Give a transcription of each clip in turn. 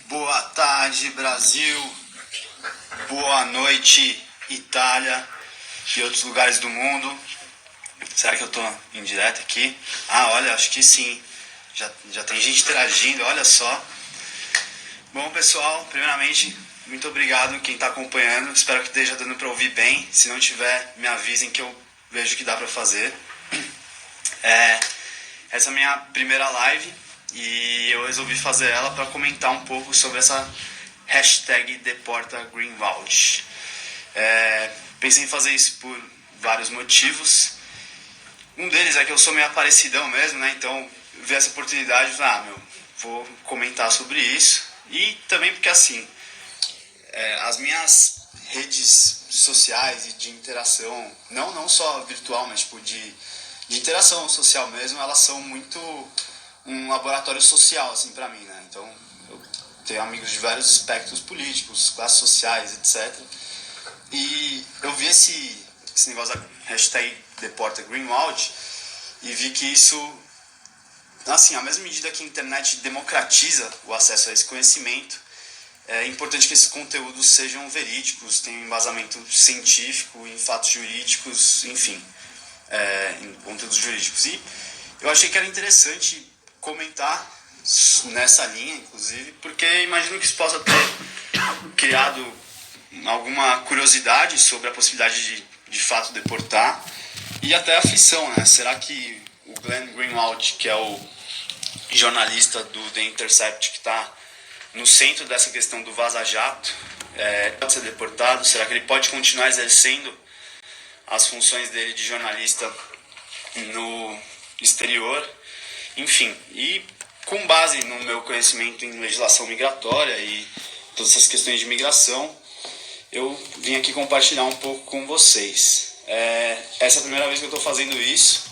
Boa tarde, Brasil. Boa noite, Itália e outros lugares do mundo. Será que eu tô em direto aqui? Olha, acho que sim. Já tem gente interagindo, olha só. Bom, pessoal, primeiramente, muito obrigado quem está acompanhando. Espero que esteja dando para ouvir bem. Se não tiver, me avisem que eu vejo o que dá para fazer. Essa é a minha primeira live e eu resolvi fazer ela para comentar um pouco sobre essa hashtag #DeportaGreenwald. Pensei em fazer isso por vários motivos. Um deles é que eu sou meio aparecidão mesmo, né? Então, vi essa oportunidade e vou comentar sobre isso. E também porque, assim, as minhas redes sociais e de interação, não só virtual, mas tipo de interação social mesmo, elas são muito um laboratório social, assim, pra mim, né? Então, eu tenho amigos de vários espectros políticos, classes sociais, etc. E eu vi esse negócio da hashtag #DeportaGreenwald e vi que isso, assim, à mesma medida que a internet democratiza o acesso a esse conhecimento, é importante que esses conteúdos sejam verídicos, tenham embasamento científico, em fatos jurídicos, enfim, em conteúdos jurídicos. E eu achei que era interessante comentar nessa linha, inclusive, porque imagino que isso possa ter criado alguma curiosidade sobre a possibilidade de fato deportar e até aflição, né? Será que o Glenn Greenwald, que é o jornalista do The Intercept, que está no centro dessa questão do vaza-jato, pode ser deportado? Será que ele pode continuar exercendo as funções dele de jornalista no exterior? Enfim, e com base no meu conhecimento em legislação migratória e todas essas questões de migração, eu vim aqui compartilhar um pouco com vocês. Essa é a primeira vez que eu estou fazendo isso.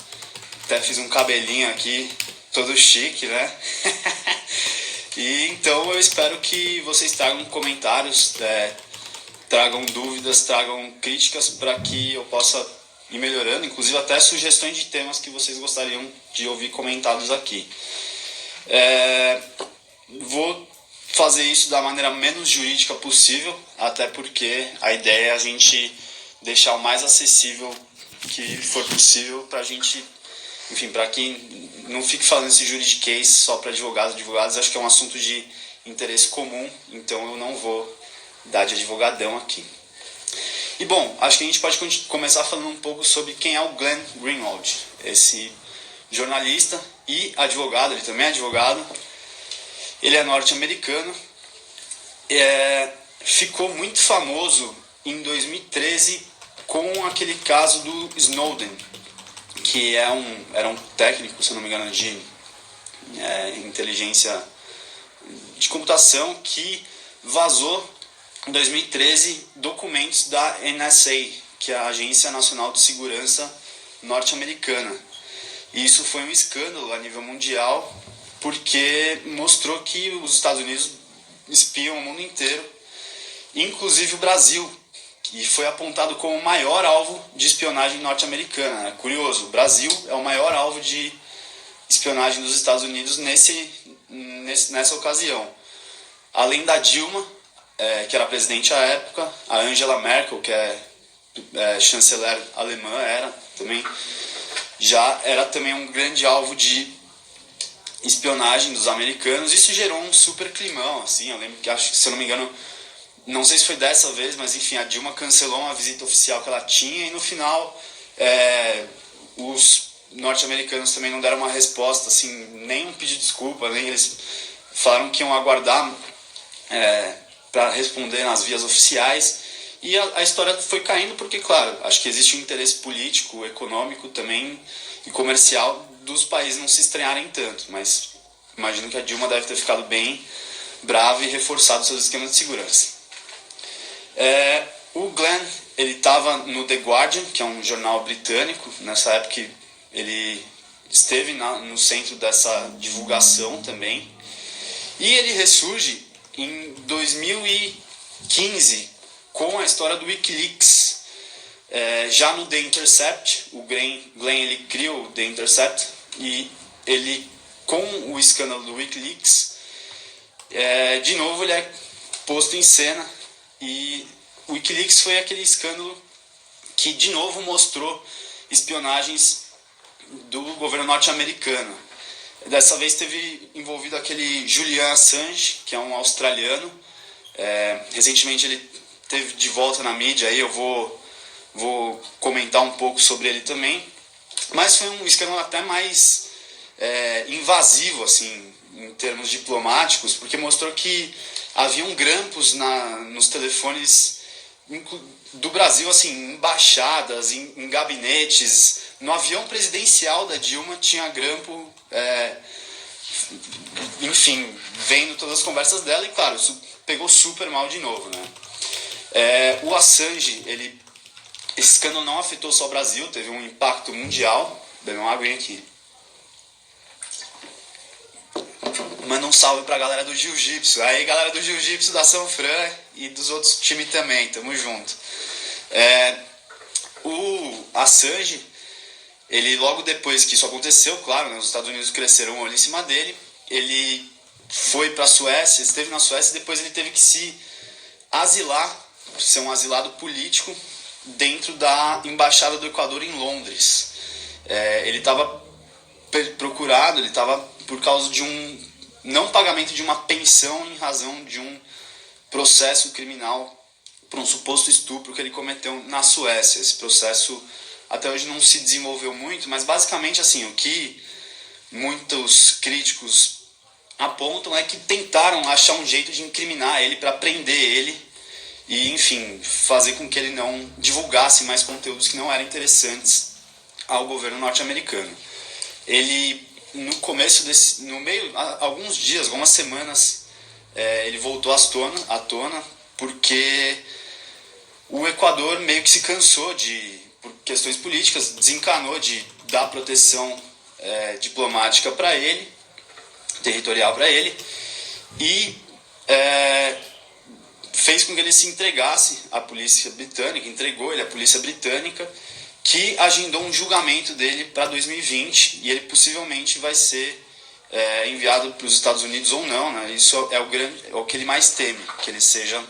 Até fiz um cabelinho aqui, todo chique, né? E então eu espero que vocês tragam comentários, tragam dúvidas, tragam críticas para que eu possa ir melhorando, inclusive até sugestões de temas que vocês gostariam de ouvir comentados aqui. Vou fazer isso da maneira menos jurídica possível, até porque a ideia é a gente deixar o mais acessível que for possível pra gente, enfim, para quem não fique fazendo esse juridiquês só para advogados, acho que é um assunto de interesse comum, então eu não vou dar de advogadão aqui. E bom, acho que a gente pode começar falando um pouco sobre quem é o Glenn Greenwald, esse jornalista e advogado, ele também é advogado. Ele é norte-americano, ficou muito famoso em 2013 com aquele caso do Snowden, que era um técnico, se não me engano, de inteligência de computação, que vazou em 2013 documentos da NSA, que é a Agência Nacional de Segurança norte-americana. E isso foi um escândalo a nível mundial, porque mostrou que os Estados Unidos espiam o mundo inteiro, inclusive o Brasil, que foi apontado como o maior alvo de espionagem norte-americana. É curioso, o Brasil é o maior alvo de espionagem dos Estados Unidos nessa ocasião. Além da Dilma, que era presidente à época, a Angela Merkel, que é chanceler alemã, já era também um grande alvo de espionagem dos americanos. Isso gerou um super climão, assim. Eu lembro que, acho que, se eu não me engano, não sei se foi dessa vez, mas enfim, a Dilma cancelou uma visita oficial que ela tinha e no final os norte-americanos também não deram uma resposta, assim, nem um pedido de desculpa, nem eles falaram que iam aguardar para responder nas vias oficiais. E a história foi caindo porque, claro, acho que existe um interesse político, econômico também e comercial dos países não se estranharem tanto, mas imagino que a Dilma deve ter ficado bem brava e reforçado seus esquemas de segurança. O Glenn, ele estava no The Guardian, que é um jornal britânico, nessa época ele esteve no centro dessa divulgação também, e ele ressurge em 2015 com a história do Wikileaks. Já no The Intercept, o Glenn ele criou o The Intercept, e ele, com o escândalo do Wikileaks, de novo ele é posto em cena, e o Wikileaks foi aquele escândalo que de novo mostrou espionagens do governo norte-americano. Dessa vez teve envolvido aquele Julian Assange, que é um australiano. Recentemente ele teve de volta na mídia, aí eu vou comentar um pouco sobre ele também. Mas foi um escândalo até mais invasivo, assim, em termos diplomáticos, porque mostrou que haviam grampos nos telefones do Brasil, assim, em embaixadas, em gabinetes. No avião presidencial da Dilma tinha grampo, enfim, vendo todas as conversas dela, e claro, isso pegou super mal de novo, né? O Assange, esse escândalo não afetou só o Brasil, teve um impacto mundial. Bebe uma aguinha aqui. Manda um salve pra galera do Jiu-Jitsu. Aí, galera do Jiu-Jitsu da São Fran e dos outros times também, tamo junto. O Assange, ele logo depois que isso aconteceu, claro, né, os Estados Unidos cresceram o olho em cima dele, ele foi pra Suécia, esteve na Suécia, e depois ele teve que se asilar, ser um asilado político dentro da Embaixada do Equador em Londres. Ele estava procurado, ele estava por causa de um não pagamento de uma pensão em razão de um processo criminal por um suposto estupro que ele cometeu na Suécia. Esse processo até hoje não se desenvolveu muito, mas basicamente assim, o que muitos críticos apontam é que tentaram achar um jeito de incriminar ele para prender ele e, enfim, fazer com que ele não divulgasse mais conteúdos que não eram interessantes ao governo norte-americano. Ele, no começo no meio, alguns dias, algumas semanas, ele voltou à tona, porque o Equador meio que se cansou por questões políticas, desencanou de dar proteção diplomática para ele, territorial para ele, e fez com que ele se entregasse à polícia britânica, entregou ele à polícia britânica, que agendou um julgamento dele para 2020, e ele possivelmente vai ser enviado para os Estados Unidos ou não, né? Isso é o que ele mais teme, que ele seja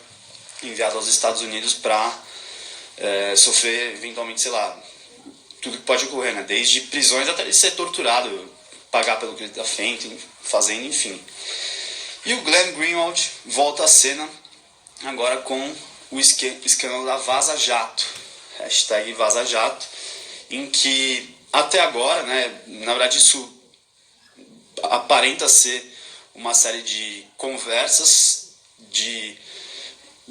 enviado aos Estados Unidos para sofrer eventualmente, sei lá, tudo que pode ocorrer, né? Desde prisões até ele ser torturado, pagar pelo que ele está fazendo, enfim. E o Glenn Greenwald volta à cena agora com o escândalo da Vaza Jato, hashtag Vaza Jato, em que até agora, né, na verdade isso aparenta ser uma série de conversas,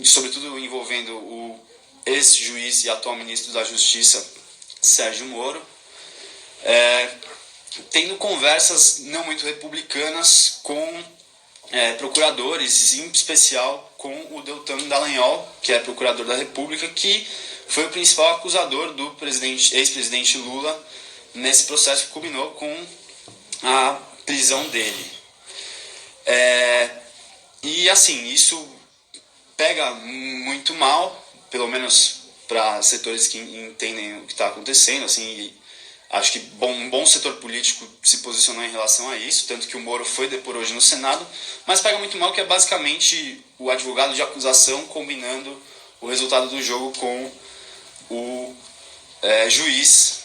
sobretudo envolvendo o ex-juiz e atual ministro da Justiça, Sérgio Moro, tendo conversas não muito republicanas com procuradores, em especial com o Deltan Dallagnol, que é procurador da República, que foi o principal acusador do ex-presidente Lula nesse processo que culminou com a prisão dele. E assim, isso pega muito mal, pelo menos para setores que entendem o que está acontecendo, assim, acho que um bom setor político se posicionou em relação a isso, tanto que o Moro foi depor hoje no Senado, mas pega muito mal que é basicamente o advogado de acusação combinando o resultado do jogo com o juiz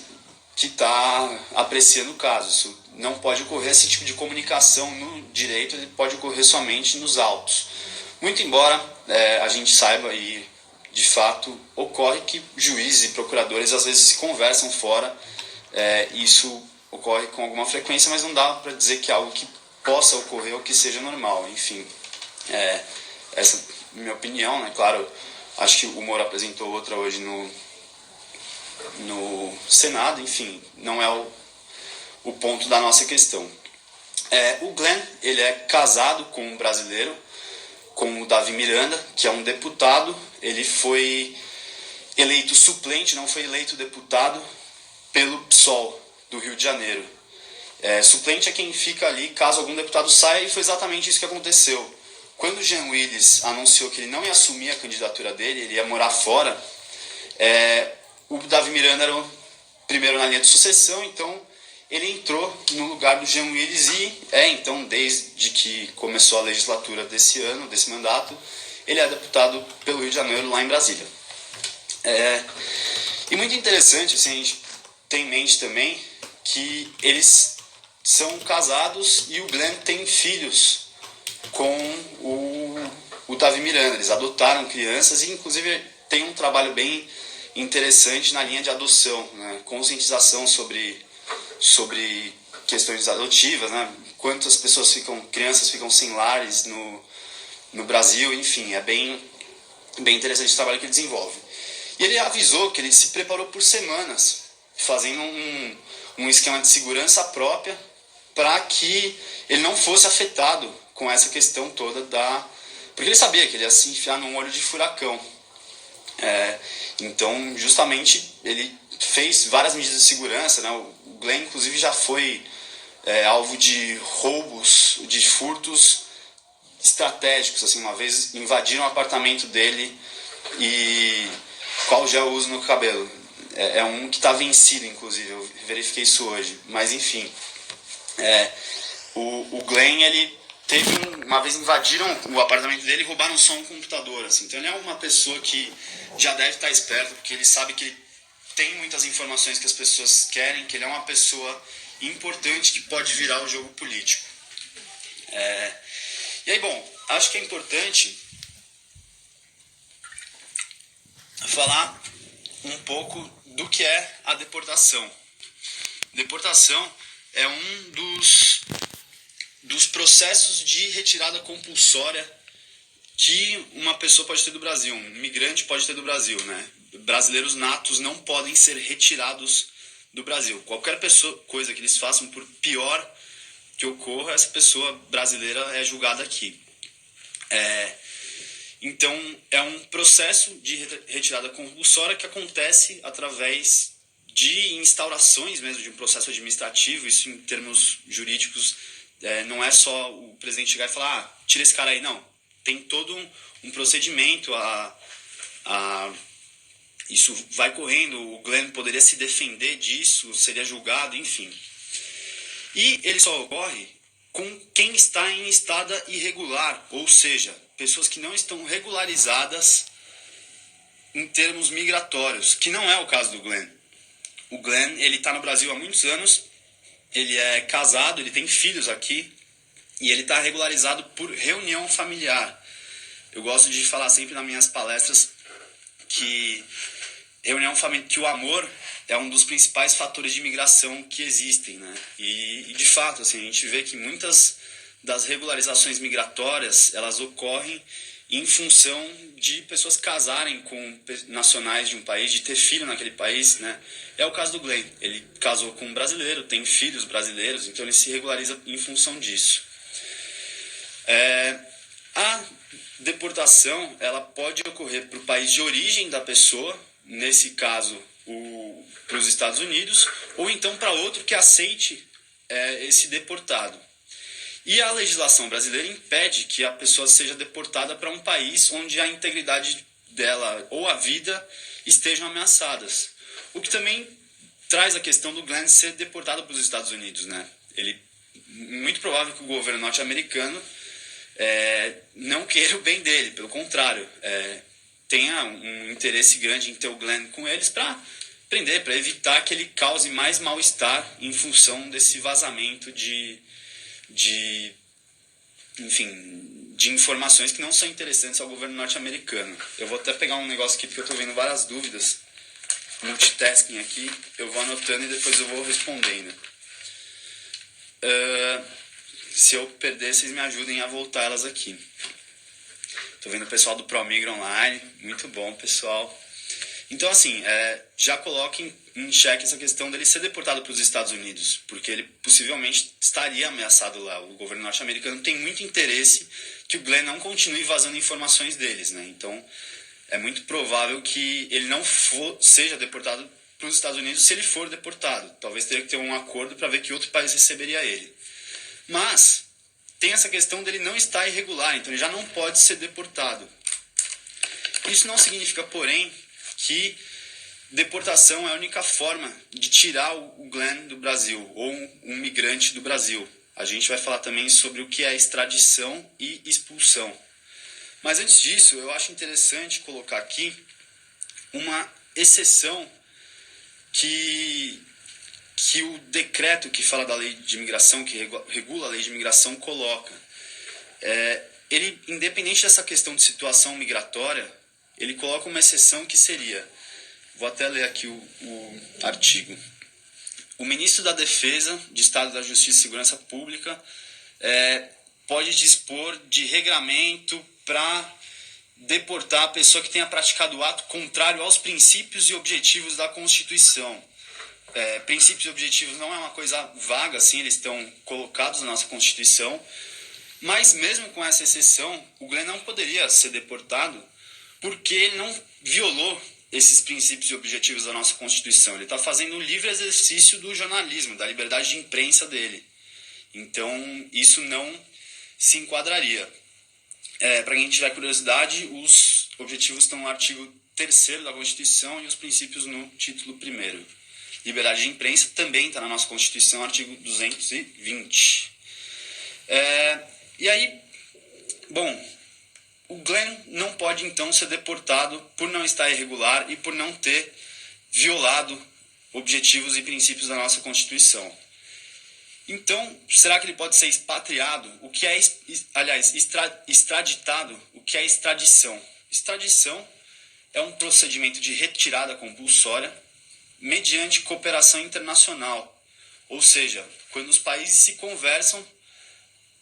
que está apreciando o caso. Isso não pode ocorrer, esse tipo de comunicação no direito ele pode ocorrer somente nos autos. Muito embora a gente saiba e de fato ocorre que juízes e procuradores às vezes se conversam fora, isso ocorre com alguma frequência, mas não dá para dizer que é algo que possa ocorrer ou que seja normal. Enfim, essa é a minha opinião, né? Claro, acho que o Moro apresentou outra hoje no Senado, enfim, não é o ponto da nossa questão. O Glenn, ele é casado com um brasileiro, com o Davi Miranda, que é um deputado. Ele foi eleito suplente, não foi eleito deputado, pelo PSOL do Rio de Janeiro. Suplente é quem fica ali caso algum deputado saia, e foi exatamente isso que aconteceu. Quando o Jean Willis anunciou que ele não ia assumir a candidatura dele, ele ia morar fora, o Davi Miranda era o primeiro na linha de sucessão, então ele entrou no lugar do Jean Willis e então, desde que começou a legislatura desse ano, desse mandato, ele é deputado pelo Rio de Janeiro, lá em Brasília. E muito interessante, assim, a gente tem em mente também que eles são casados e o Glenn tem filhos com o Davi Miranda. Eles adotaram crianças e, inclusive, tem um trabalho bem interessante na linha de adoção, né? Conscientização sobre questões adotivas, né? Quantas crianças ficam sem lares no Brasil, enfim, é bem interessante o trabalho que ele desenvolve. E ele avisou que ele se preparou por semanas, fazendo um esquema de segurança própria para que ele não fosse afetado com essa questão toda porque ele sabia que ele ia se enfiar num olho de furacão. Então, justamente, ele fez várias medidas de segurança, né? O Glenn, inclusive, já foi alvo de roubos, de furtos estratégicos. Assim, uma vez invadiram o apartamento dele e qual gel uso no cabelo. É um que está vencido, inclusive, eu verifiquei isso hoje. Mas, enfim, o Glenn, ele uma vez invadiram o apartamento dele e roubaram só um computador. Assim. Então ele é uma pessoa que já deve estar esperto, porque ele sabe que ele tem muitas informações que as pessoas querem, que ele é uma pessoa importante que pode virar o jogo político. E aí, bom, acho que é importante falar um pouco do que é a deportação. Deportação é um dos processos de retirada compulsória que uma pessoa pode ter do Brasil, um imigrante pode ter do Brasil, né? Brasileiros natos não podem ser retirados do Brasil. Qualquer coisa que eles façam, por pior que ocorra, essa pessoa brasileira é julgada aqui. Então, é um processo de retirada compulsória que acontece através de instaurações mesmo de um processo administrativo. Isso, em termos jurídicos, não é só o presidente chegar e falar, tira esse cara aí, não. Tem todo um procedimento, isso vai correndo, o Glenn poderia se defender disso, seria julgado, enfim. E ele só ocorre com quem está em estado irregular, ou seja, pessoas que não estão regularizadas em termos migratórios, que não é o caso do Glenn. O Glenn, ele está no Brasil há muitos anos, ele é casado, ele tem filhos aqui, e ele está regularizado por reunião familiar. Eu gosto de falar sempre nas minhas palestras que que o amor é um dos principais fatores de imigração que existem, né? E de fato, assim, a gente vê que muitas das regularizações migratórias, elas ocorrem em função de pessoas casarem com nacionais de um país, de ter filho naquele país, né? É o caso do Glenn. Ele casou com um brasileiro, tem filhos brasileiros, então ele se regulariza em função disso. A deportação, ela pode ocorrer para o país de origem da pessoa, nesse caso, para os Estados Unidos, ou então para outro que aceite esse deportado. E a legislação brasileira impede que a pessoa seja deportada para um país onde a integridade dela ou a vida estejam ameaçadas. O que também traz a questão do Glenn ser deportado para os Estados Unidos, né? Muito provável que o governo norte-americano não queira o bem dele, pelo contrário, tenha um interesse grande em ter o Glenn com eles para prender, para evitar que ele cause mais mal-estar em função desse vazamento de informações que não são interessantes ao governo norte-americano. Eu vou até pegar um negócio aqui, porque eu estou vendo várias dúvidas, multitasking aqui, eu vou anotando e depois eu vou respondendo. Se eu perder, vocês me ajudem a voltar elas aqui. Estou vendo o pessoal do ProMigra Online, muito bom, pessoal. Então, assim, já coloque em xeque essa questão dele ser deportado para os Estados Unidos, porque ele possivelmente estaria ameaçado lá. O governo norte-americano tem muito interesse que o Glenn não continue vazando informações deles, né? Então, é muito provável que ele não seja deportado para os Estados Unidos se ele for deportado. Talvez teria que ter um acordo para ver que outro país receberia ele. Mas tem essa questão dele não estar irregular, então ele já não pode ser deportado. Isso não significa, porém, que deportação é a única forma de tirar o Glenn do Brasil, ou um migrante do Brasil. A gente vai falar também sobre o que é extradição e expulsão. Mas antes disso, eu acho interessante colocar aqui uma exceção que o decreto que fala da lei de imigração, que regula a lei de imigração, coloca. Ele, independente dessa questão de situação migratória, ele coloca uma exceção que seria, vou até ler aqui o artigo, o ministro da Defesa, de Estado da Justiça e Segurança Pública, pode dispor de regramento para deportar a pessoa que tenha praticado ato contrário aos princípios e objetivos da Constituição. Princípios e objetivos não é uma coisa vaga, assim, eles estão colocados na nossa Constituição, mas mesmo com essa exceção, o Glenn não poderia ser deportado porque ele não violou esses princípios e objetivos da nossa Constituição. Ele está fazendo um livre exercício do jornalismo, da liberdade de imprensa dele. Então, isso não se enquadraria. Para quem tiver curiosidade, os objetivos estão no artigo 3º da Constituição e os princípios no título 1º. Liberdade de imprensa também está na nossa Constituição, artigo 220. E aí, bom, o Glenn não pode então ser deportado por não estar irregular e por não ter violado objetivos e princípios da nossa Constituição. Então, será que ele pode ser expatriado? O que é, extraditado? O que é extradição? Extradição é um procedimento de retirada compulsória mediante cooperação internacional. Ou seja, quando os países se conversam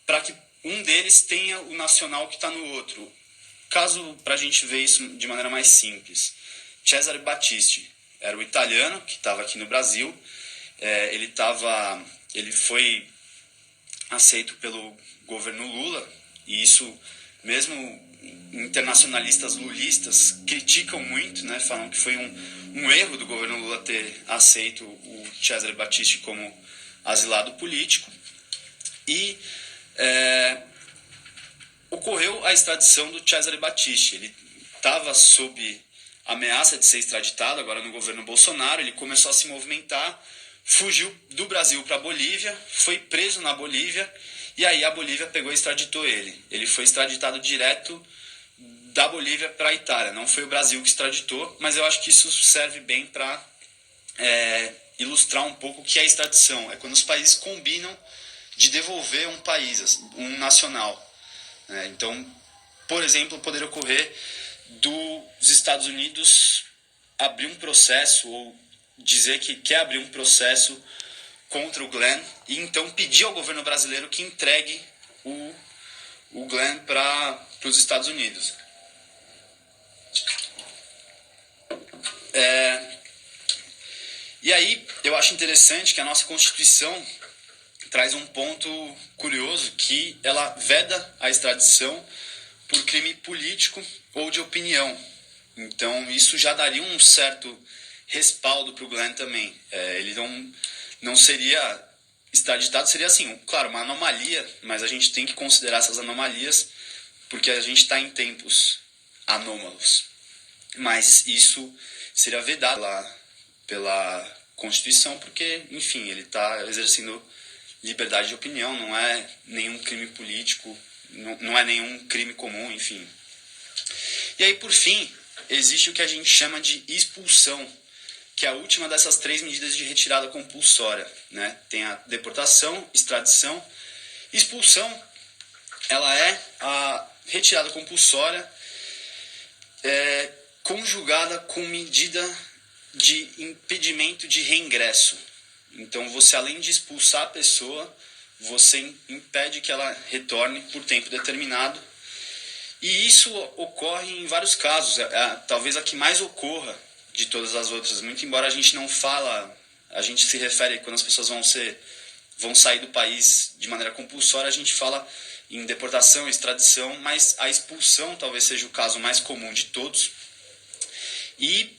para que um deles tenha o nacional que está no outro. Caso, para a gente ver isso de maneira mais simples, Cesare Battisti era o italiano que estava aqui no Brasil. Ele foi aceito pelo governo Lula, e isso mesmo internacionalistas lulistas criticam muito, né? Falam que foi um erro do governo Lula ter aceito o Cesare Battisti como asilado político. E ocorreu a extradição do Cesare Battisti. Ele estava sob ameaça de ser extraditado, agora no governo Bolsonaro. Ele começou a se movimentar, fugiu do Brasil para a Bolívia, foi preso na Bolívia, e aí a Bolívia pegou e extraditou ele. Ele foi extraditado direto da Bolívia para a Itália. Não foi o Brasil que extraditou, mas eu acho que isso serve bem para ilustrar um pouco o que é extradição. É quando os países combinam de devolver um país, um nacional. Então, por exemplo, poderia ocorrer dos Estados Unidos abrir um processo ou dizer que quer abrir um processo contra o Glenn e então pedir ao governo brasileiro que entregue o Glenn para os Estados Unidos. E aí eu acho interessante que a nossa Constituição traz um ponto curioso, que ela veda a extradição por crime político ou de opinião. Então isso já daria um certo respaldo para o Glenn também. Ele não seria extraditado, seria assim, claro, uma anomalia, mas a gente tem que considerar essas anomalias porque a gente está em tempos anômalos. Mas isso seria vedado pela Constituição porque, enfim, ele está exercendo liberdade de opinião, não é nenhum crime político, não é nenhum crime comum, enfim. E aí, por fim, existe o que a gente chama de expulsão, que é a última dessas 3 medidas de retirada compulsória, né? Tem a deportação, extradição. Expulsão, ela é a retirada compulsória conjugada com medida de impedimento de reingresso. Então, você, além de expulsar a pessoa, você impede que ela retorne por tempo determinado. E isso ocorre em vários casos. Talvez a que mais ocorra de todas as outras. Muito embora a gente não fala, a gente se refere quando as pessoas vão sair do país de maneira compulsória, a gente fala em deportação, extradição, mas a expulsão talvez seja o caso mais comum de todos. E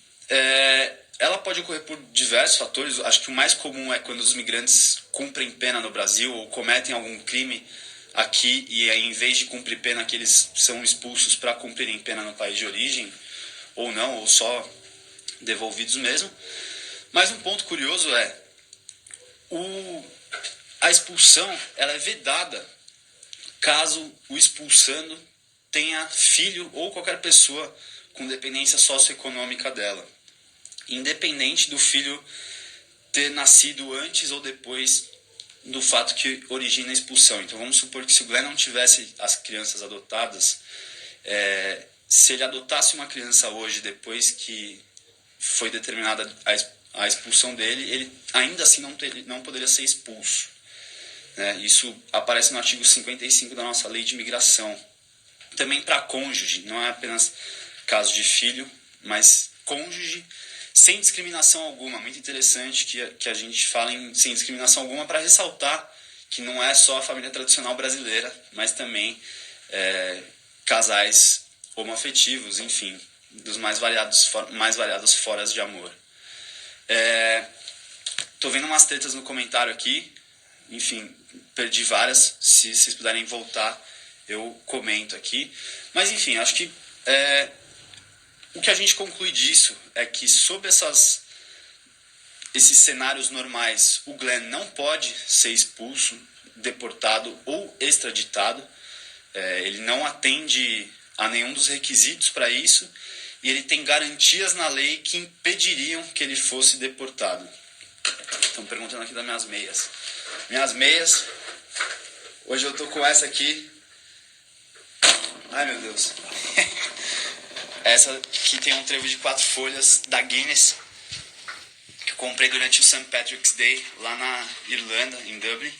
ela pode ocorrer por diversos fatores. Acho que o mais comum é quando os migrantes cumprem pena no Brasil ou cometem algum crime aqui e aí, em vez de cumprir pena, que eles são expulsos para cumprirem pena no país de origem, ou não, ou só devolvidos mesmo. Mas um ponto curioso é a expulsão ela é vedada caso o expulsando tenha filho ou qualquer pessoa com dependência socioeconômica dela, independente do filho ter nascido antes ou depois do fato que origina a expulsão. Então vamos supor que se o Glenn não tivesse as crianças adotadas, se ele adotasse uma criança hoje depois que foi determinada a expulsão dele, ele ainda assim não poderia ser expulso. Isso aparece no artigo 55 da nossa lei de imigração. Também para cônjuge, não é apenas caso de filho, mas cônjuge sem discriminação alguma. Muito interessante que a gente fala em sem discriminação alguma para ressaltar que não é só a família tradicional brasileira, mas também casais homoafetivos, enfim, dos mais variadas formas de amor. Tô vendo umas tretas no comentário aqui, enfim, perdi várias, se vocês puderem voltar eu comento aqui, mas enfim, acho que o que a gente conclui disso é que sob esses cenários normais, o Glenn não pode ser expulso, deportado ou extraditado, ele não atende a nenhum dos requisitos para isso, e ele tem garantias na lei que impediriam que ele fosse deportado. Estão perguntando aqui das minhas meias. Minhas meias, hoje eu tô com essa aqui. Ai meu Deus. Essa aqui tem um trevo de 4 folhas da Guinness, que eu comprei durante o St. Patrick's Day lá na Irlanda, em Dublin,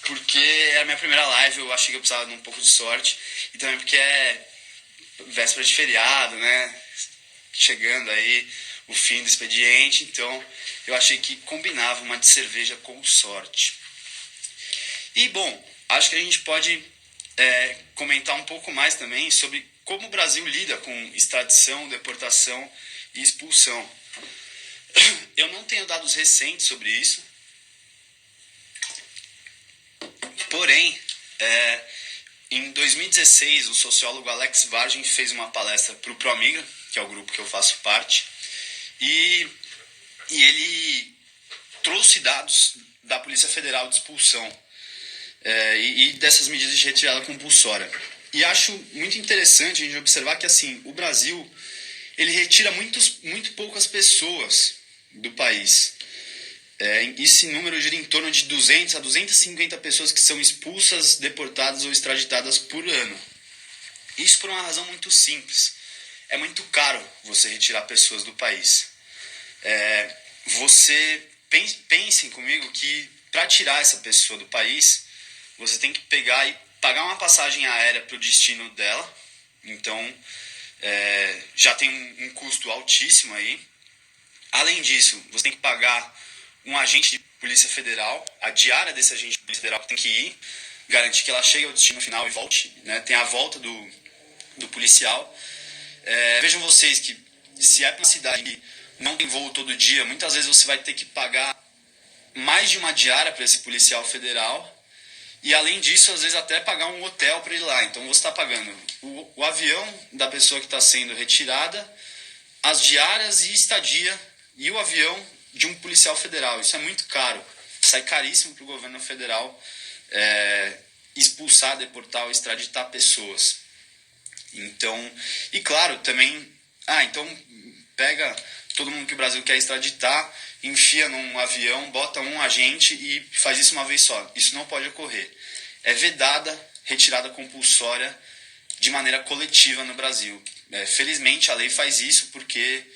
porque era a minha primeira live, eu achei que eu precisava de um pouco de sorte, e também porque é véspera de feriado, né, chegando aí o fim do expediente, então eu achei que combinava uma de cerveja com sorte. E bom, acho que a gente pode comentar um pouco mais também sobre como o Brasil lida com extradição, deportação e expulsão. Eu não tenho dados recentes sobre isso, porém, em 2016, o sociólogo Alex Vargem fez uma palestra para o ProMigra, que é o grupo que eu faço parte, e ele trouxe dados da Polícia Federal de expulsão e dessas medidas de retirada compulsória. E acho muito interessante a gente observar que assim, o Brasil ele retira muito poucas pessoas do país. Esse número gira em torno de 200 a 250 pessoas que são expulsas, deportadas ou extraditadas por ano. Isso por uma razão muito simples. É muito caro você retirar pessoas do país. Pensem comigo que para tirar essa pessoa do país, você tem que pegar e pagar uma passagem aérea para o destino dela. Então, já tem um custo altíssimo aí. Além disso, você tem que pagar um agente de Polícia Federal, a diária desse agente de Polícia Federal que tem que ir, garantir que ela chegue ao destino final e volte, né? Tem a volta do policial. Vejam vocês que se é para uma cidade que não tem voo todo dia, muitas vezes você vai ter que pagar mais de uma diária para esse policial federal e além disso, às vezes até pagar um hotel para ir lá. Então você está pagando o avião da pessoa que está sendo retirada, as diárias e estadia e o avião de um policial federal. Isso é muito caro, sai caríssimo para o governo federal expulsar, deportar ou extraditar pessoas. Então, e claro, também, então pega todo mundo que o Brasil quer extraditar, enfia num avião, bota um agente e faz isso uma vez só. Isso não pode ocorrer. É vedada retirada compulsória de maneira coletiva no Brasil. Felizmente a lei faz isso porque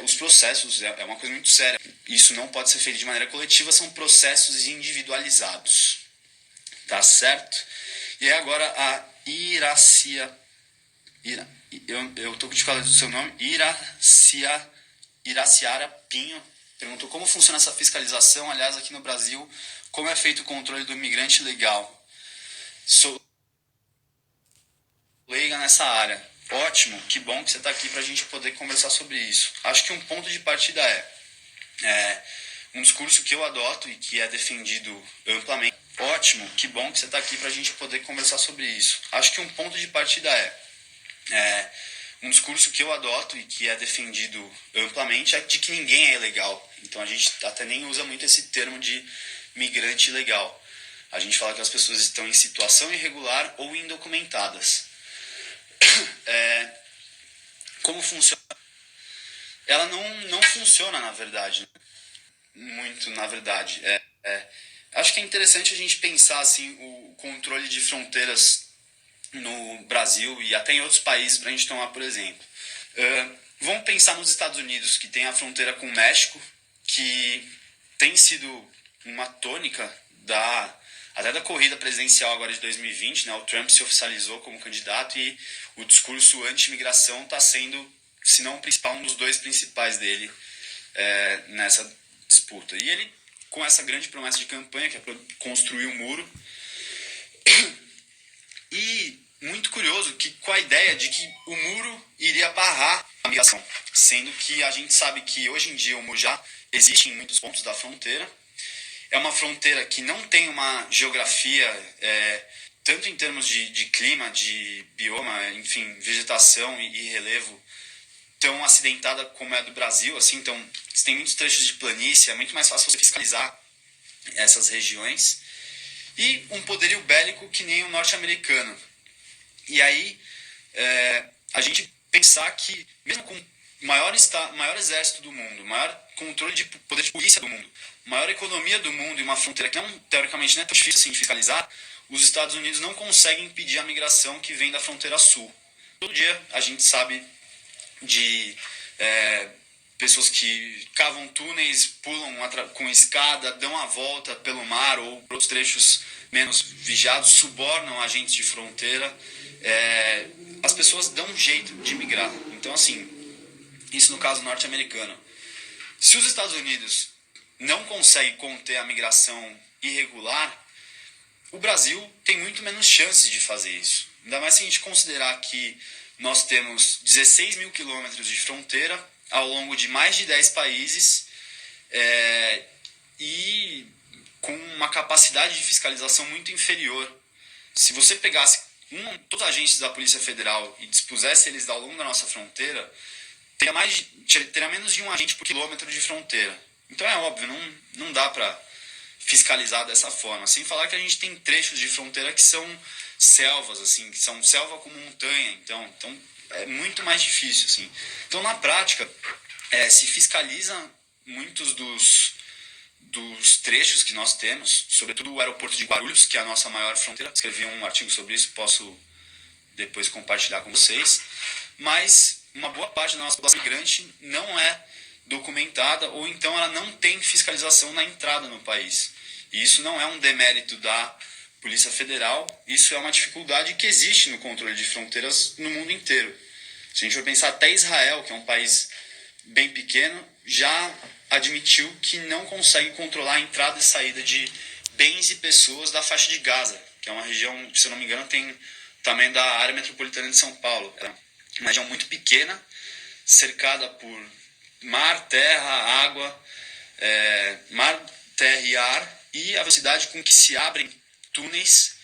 os processos é uma coisa muito séria. Isso não pode ser feito de maneira coletiva, são processos individualizados. Tá certo? E aí agora a eu tô com dificuldade do seu nome, Iraciara Pinho, perguntou como funciona essa fiscalização. Aliás, aqui no Brasil, como é feito o controle do imigrante legal? Sou leiga nessa área. Ótimo, que bom que você está aqui para a gente poder conversar sobre isso. Acho que um ponto de partida um discurso que eu adoto e que é defendido amplamente. Ótimo, que bom que você está aqui para a gente poder conversar sobre isso. Acho que um ponto de partida um discurso que eu adoto e que é defendido amplamente é de que ninguém é ilegal. Então a gente até nem usa muito esse termo de migrante ilegal. A gente fala que as pessoas estão em situação irregular ou indocumentadas. Como funciona? Ela não funciona, na verdade. Muito, na verdade. Acho que é interessante a gente pensar assim, o controle de fronteiras no Brasil e até em outros países para a gente tomar, por exemplo. Vamos pensar nos Estados Unidos, que tem a fronteira com o México, que tem sido uma tônica até da corrida presidencial agora de 2020, né? O Trump se oficializou como candidato e o discurso anti-imigração está sendo, se não o principal, um dos dois principais dele nessa disputa. E ele, com essa grande promessa de campanha, que é construir um muro, e muito curioso que com a ideia de que o muro iria barrar a migração, sendo que a gente sabe que hoje em dia o muro já existe em muitos pontos da fronteira. É uma fronteira que não tem uma geografia, tanto em termos de clima, de bioma, enfim, vegetação e relevo, tão acidentada como é a do Brasil. Assim, então, você tem muitos trechos de planície, é muito mais fácil você fiscalizar essas regiões. E um poderio bélico que nem o norte-americano. E aí, a gente pensar que, mesmo com o maior exército do mundo, maior controle de poder de polícia do mundo, maior economia do mundo e uma fronteira que teoricamente não é tão difícil assim de fiscalizar, os Estados Unidos não conseguem impedir a migração que vem da fronteira sul. Todo dia a gente sabe de pessoas que cavam túneis, pulam com escada, dão a volta pelo mar ou por outros trechos menos vigiados, subornam agentes de fronteira. As pessoas dão um jeito de migrar. Então, assim, isso no caso norte-americano. Se os Estados Unidos não conseguem conter a migração irregular, o Brasil tem muito menos chances de fazer isso. Ainda mais se a gente considerar que nós temos 16 mil quilômetros de fronteira ao longo de mais de 10 países e com uma capacidade de fiscalização muito inferior. Se você pegasse todos os agentes da Polícia Federal e dispusesse eles ao longo da nossa fronteira, teria menos de um agente por quilômetro de fronteira. Então é óbvio, não dá para fiscalizar dessa forma. Sem falar que a gente tem trechos de fronteira que são selvas, assim, que são selva com montanha, então é muito mais difícil, assim. Então, na prática, se fiscaliza muitos dos trechos que nós temos, sobretudo o aeroporto de Guarulhos, que é a nossa maior fronteira. Escrevi um artigo sobre isso, posso depois compartilhar com vocês. Mas uma boa parte da nossa população migrante não é documentada ou então ela não tem fiscalização na entrada no país. E isso não é um demérito da Polícia Federal, isso é uma dificuldade que existe no controle de fronteiras no mundo inteiro. Se a gente for pensar, até Israel, que é um país bem pequeno, já admitiu que não consegue controlar a entrada e saída de bens e pessoas da faixa de Gaza, que é uma região, se eu não me engano, tem o tamanho da área metropolitana de São Paulo. É uma região muito pequena, cercada por mar, terra, água, mar, terra e ar, e a velocidade com que se abrem túneis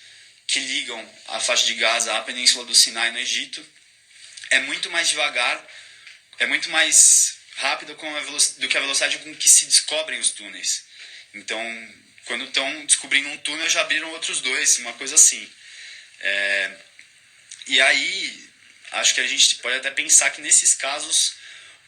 que ligam a faixa de Gaza à Península do Sinai no Egito é muito mais devagar, é muito mais rápida do que a velocidade com que se descobrem os túneis. Então, quando estão descobrindo um túnel, já abriram outros dois, uma coisa assim. E aí, acho que a gente pode até pensar que nesses casos,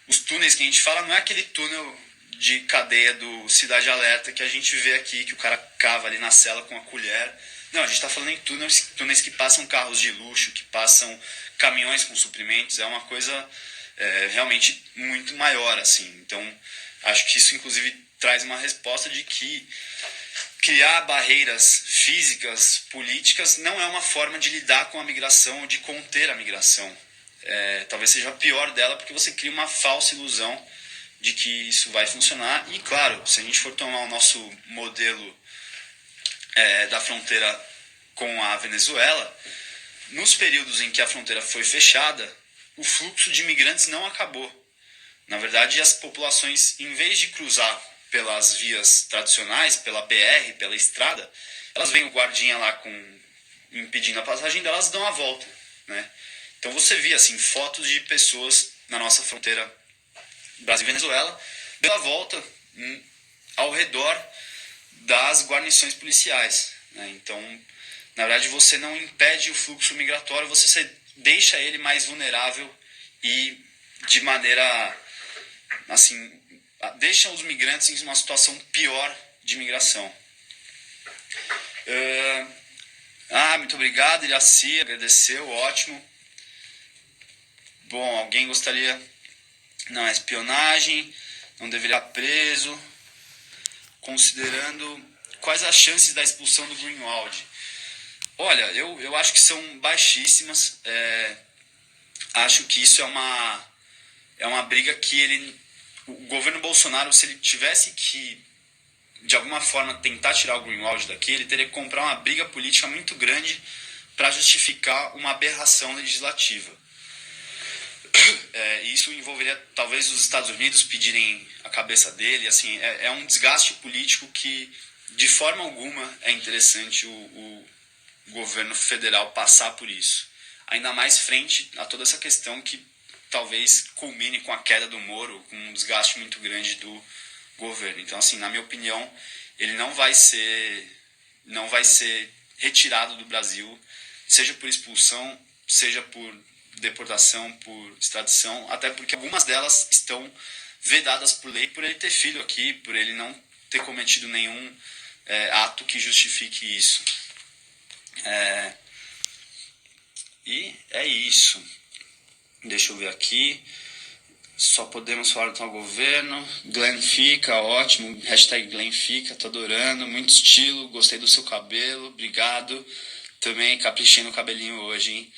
os túneis que a gente fala não é aquele túnel de cadeia do Cidade Alerta que a gente vê aqui, que o cara cava ali na cela com a colher. Não, a gente está falando em túneis que passam carros de luxo, que passam caminhões com suprimentos. É uma coisa realmente muito maior, assim. Então, acho que isso, inclusive, traz uma resposta de que criar barreiras físicas, políticas, não é uma forma de lidar com a migração ou de conter a migração. Talvez seja a pior dela, porque você cria uma falsa ilusão de que isso vai funcionar. E, claro, se a gente for tomar o nosso modelo da fronteira com a Venezuela, nos períodos em que a fronteira foi fechada, o fluxo de imigrantes não acabou. Na verdade, as populações, em vez de cruzar pelas vias tradicionais, pela BR, pela estrada, elas veem o guardinha lá impedindo a passagem delas, dão a volta, né? Então você via assim, fotos de pessoas na nossa fronteira Brasil e Venezuela dando a volta ao redor das guarnições policiais, né? Então, na verdade, você não impede o fluxo migratório, você deixa ele mais vulnerável e de maneira, assim, deixa os migrantes em uma situação pior de migração. Muito obrigado, Iraci, agradeceu, ótimo. Bom, alguém gostaria... Não, é espionagem, não deveria estar preso. Considerando quais as chances da expulsão do Greenwald? Olha, eu acho que são baixíssimas. Acho que isso é uma briga que o governo Bolsonaro, se ele tivesse que de alguma forma tentar tirar o Greenwald daqui, ele teria que comprar uma briga política muito grande para justificar uma aberração legislativa. Isso envolveria talvez os Estados Unidos pedirem a cabeça dele. Assim, é um desgaste político que de forma alguma é interessante o governo federal passar por isso, ainda mais frente a toda essa questão que talvez culmine com a queda do Moro, com um desgaste muito grande do governo. Então, assim, na minha opinião, ele não vai ser retirado do Brasil, seja por expulsão, seja por deportação, por extradição, até porque algumas delas estão vedadas por lei por ele ter filho aqui, por ele não ter cometido nenhum ato que justifique isso. E é isso. Deixa eu ver aqui. Só podemos falar do tal governo. Glenn fica, ótimo. Hashtag Glenn fica, tô adorando. Muito estilo, gostei do seu cabelo, obrigado. Também caprichei no cabelinho hoje, hein?